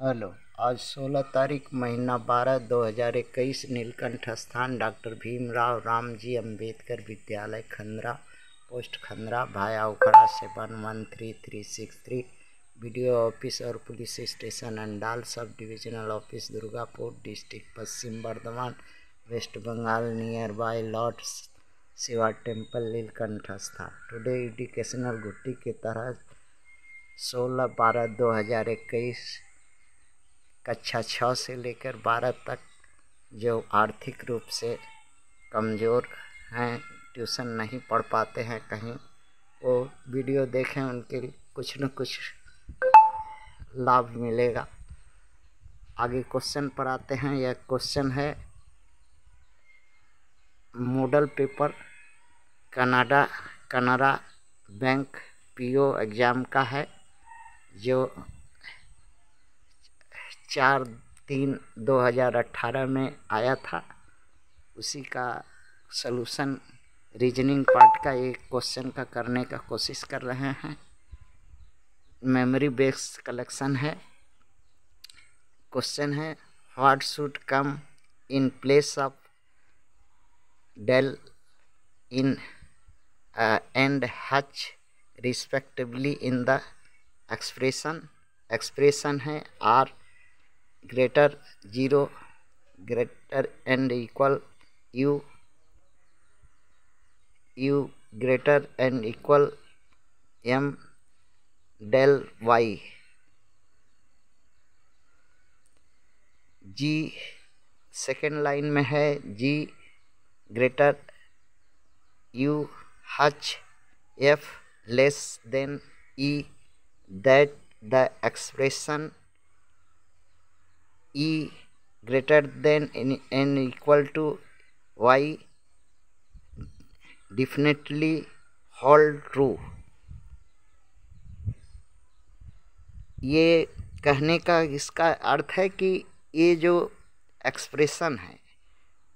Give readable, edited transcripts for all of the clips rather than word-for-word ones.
Hello. आज 16 तारीख महीना 12 2021 नीलकंठ स्थान डॉक्टर भीमराव रामजी अंबेडकर विद्यालय खंद्रा पोस्ट खंद्रा भाया उखड़ा 711333 वीडियो ऑफिस और police station Andal sub divisional office Durgapur district Paschim Bardhaman West Bengal near by lord Shiva temple Neelkanth स्थान। टुडे एजुकेशनल गुट्टी के तहत 16/12/2021 कक्षा 6 से लेकर 12 तक जो आर्थिक रूप से कमज़ोर हैं, ट्यूशन नहीं पढ़ पाते हैं कहीं, वो वीडियो देखें, उनके लिए कुछ न कुछ लाभ मिलेगा। आगे क्वेश्चन पर आते हैं। यह क्वेश्चन है model paper Canada bank PO exam का है, जो 4/3/2018 में आया था। उसी का सलूशन रीजनिंग पार्ट का एक क्वेश्चन का करने का कोशिश कर रहे हैं। मेमोरी बेस्ड कलेक्शन है। क्वेश्चन है what should come in place of del in and hutch respectively in the expression है R greater 0 greater and equal U greater and equal M del Y. G second line में है G greater U hutch F less than E that the expression E greater than n equal to y definitely hold true। ये कहने का इसका अर्थ है कि ये जो एक्सप्रेशन है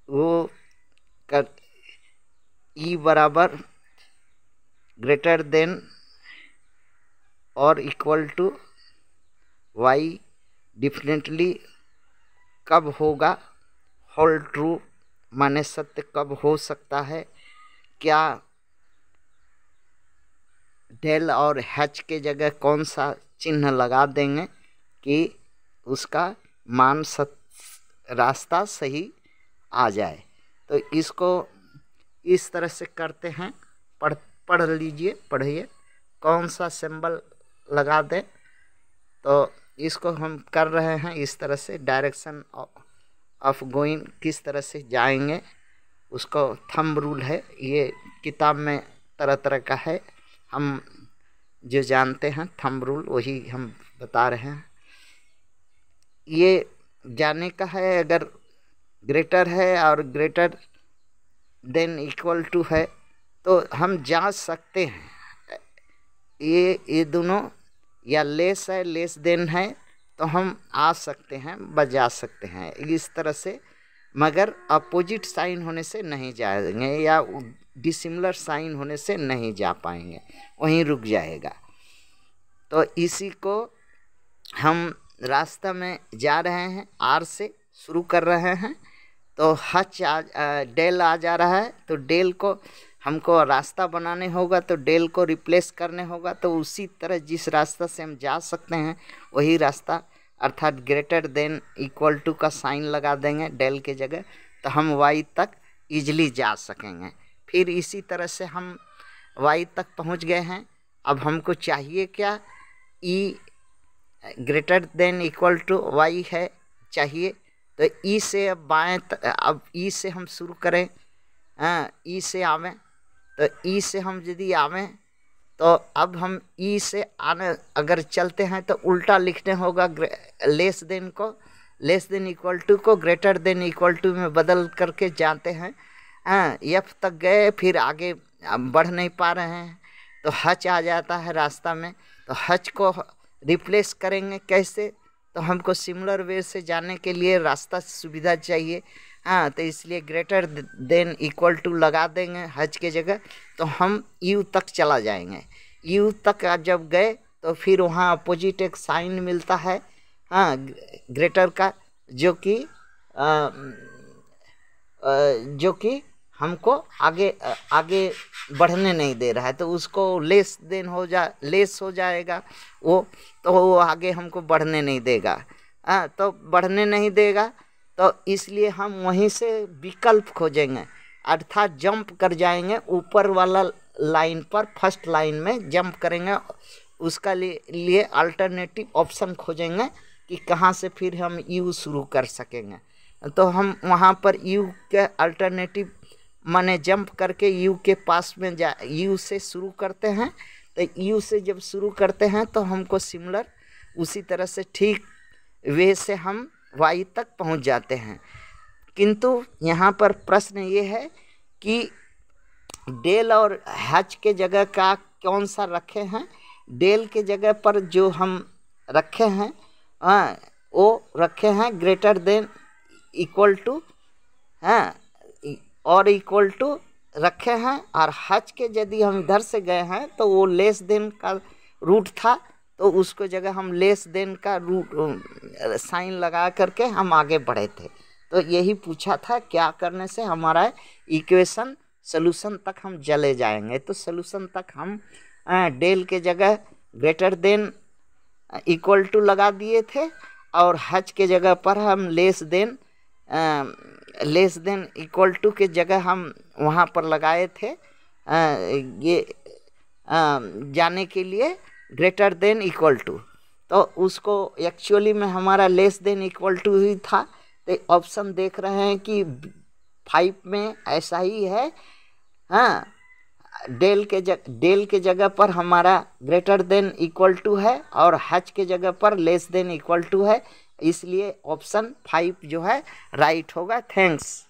वो कर E बराबर ग्रेटर देन और इक्वल टू y डिफिनेटली कब होगा, होल्ड ट्रू माने सत्य कब हो सकता है। क्या डेल और हैच के जगह कौन सा चिन्ह लगा देंगे कि उसका मान रास्ता सही आ जाए। तो इसको इस तरह से करते हैं। पढ़ लीजिए, पढ़िए कौन सा सिंबल लगा दें। तो इसको हम कर रहे हैं इस तरह से, डायरेक्शन ऑफ गोइंग किस तरह से जाएंगे उसको थंब रूल है। ये किताब में तरह तरह का है, हम जो जानते हैं थंब रूल वही हम बता रहे हैं। ये जाने का है, अगर ग्रेटर है और ग्रेटर देन इक्वल टू है तो हम जांच सकते हैं ये दोनों, या लेस है लेस देन है तो हम आ सकते हैं, बजा सकते हैं इस तरह से, मगर अपोजिट साइन होने से नहीं जाएंगे या डिसिमिलर साइन होने से नहीं जा पाएंगे, वहीं रुक जाएगा। तो इसी को हम रास्ता में जा रहे हैं, आर से शुरू कर रहे हैं तो हच डेल आ जा रहा है, तो डेल को हमको रास्ता बनाने होगा, तो डेल को रिप्लेस करने होगा। तो उसी तरह जिस रास्ता से हम जा सकते हैं वही रास्ता, अर्थात ग्रेटर देन इक्वल टू का साइन लगा देंगे डेल के जगह, तो हम वाई तक इजली जा सकेंगे। फिर इसी तरह से हम वाई तक पहुंच गए हैं। अब हमको चाहिए क्या, E greater than equal to Y है चाहिए, तो ई से अब बाएँ अब ई से हम शुरू करें, ई से आवें, तो ई से हम यदि आवें तो अब हम ई से आने अगर चलते हैं तो उल्टा लिखने होगा, लेस देन को लेस देन इक्वल टू को ग्रेटर देन इक्वल टू में बदल करके जाते हैं। एफ तक गए, फिर आगे बढ़ नहीं पा रहे हैं तो हच आ जाता है रास्ता में, तो हच को रिप्लेस करेंगे कैसे, तो हमको सिमिलर वे से जाने के लिए रास्ता सुविधा चाहिए। तो इसलिए ग्रेटर देन इक्वल टू लगा देंगे हच के जगह, तो हम यू तक चला जाएंगे। यू तक जब गए तो फिर वहाँ अपोजिट एक साइन मिलता है, हाँ ग्रेटर का, जो कि हमको आगे बढ़ने नहीं दे रहा है, तो उसको लेस हो जाएगा वो, तो वो आगे हमको बढ़ने नहीं देगा। तो बढ़ने नहीं देगा, तो इसलिए हम वहीं से विकल्प खोजेंगे, अर्थात जंप कर जाएंगे ऊपर वाला लाइन पर, फर्स्ट लाइन में जंप करेंगे। उसका लिए अल्टरनेटिव ऑप्शन खोजेंगे कि कहाँ से फिर हम यू शुरू कर सकेंगे। तो हम वहाँ पर यू के अल्टरनेटिव माने जंप करके यू के पास में यू से शुरू करते हैं। तो यू से जब शुरू करते हैं तो हमको सिमिलर उसी तरह से ठीक वे से हम वाई तक पहुँच जाते हैं। किंतु यहाँ पर प्रश्न ये है कि डेल और हैच के जगह का कौन सा रखे हैं। डेल के जगह पर जो हम रखे हैं वो रखे हैं ग्रेटर देन इक्वल टू और इक्वल टू रखे हैं। और हैच के यदि हम इधर से गए हैं तो वो लेस देन का रूट था, तो उसको जगह हम लेस देन का रूट साइन लगा करके हम आगे बढ़े थे। तो यही पूछा था क्या करने से हमारा इक्वेशन सॉल्यूशन तक हम चले जाएंगे। तो सॉल्यूशन तक हम डेल के जगह ग्रेटर देन इक्वल टू लगा दिए थे, और हैच के जगह पर हम लेस देन इक्वल टू के जगह हम वहाँ पर लगाए थे ये जाने के लिए ग्रेटर देन इक्वल टू। तो उसको एक्चुअली में हमारा लेस देन इक्वल टू ही था। तो ऑप्शन देख रहे हैं कि 5 में ऐसा ही है। हाँ, डेल के जगह पर हमारा ग्रेटर देन इक्वल टू है और हैच के जगह पर लेस देन इक्वल टू है, इसलिए ऑप्शन 5 जो है राइट होगा। थैंक्स।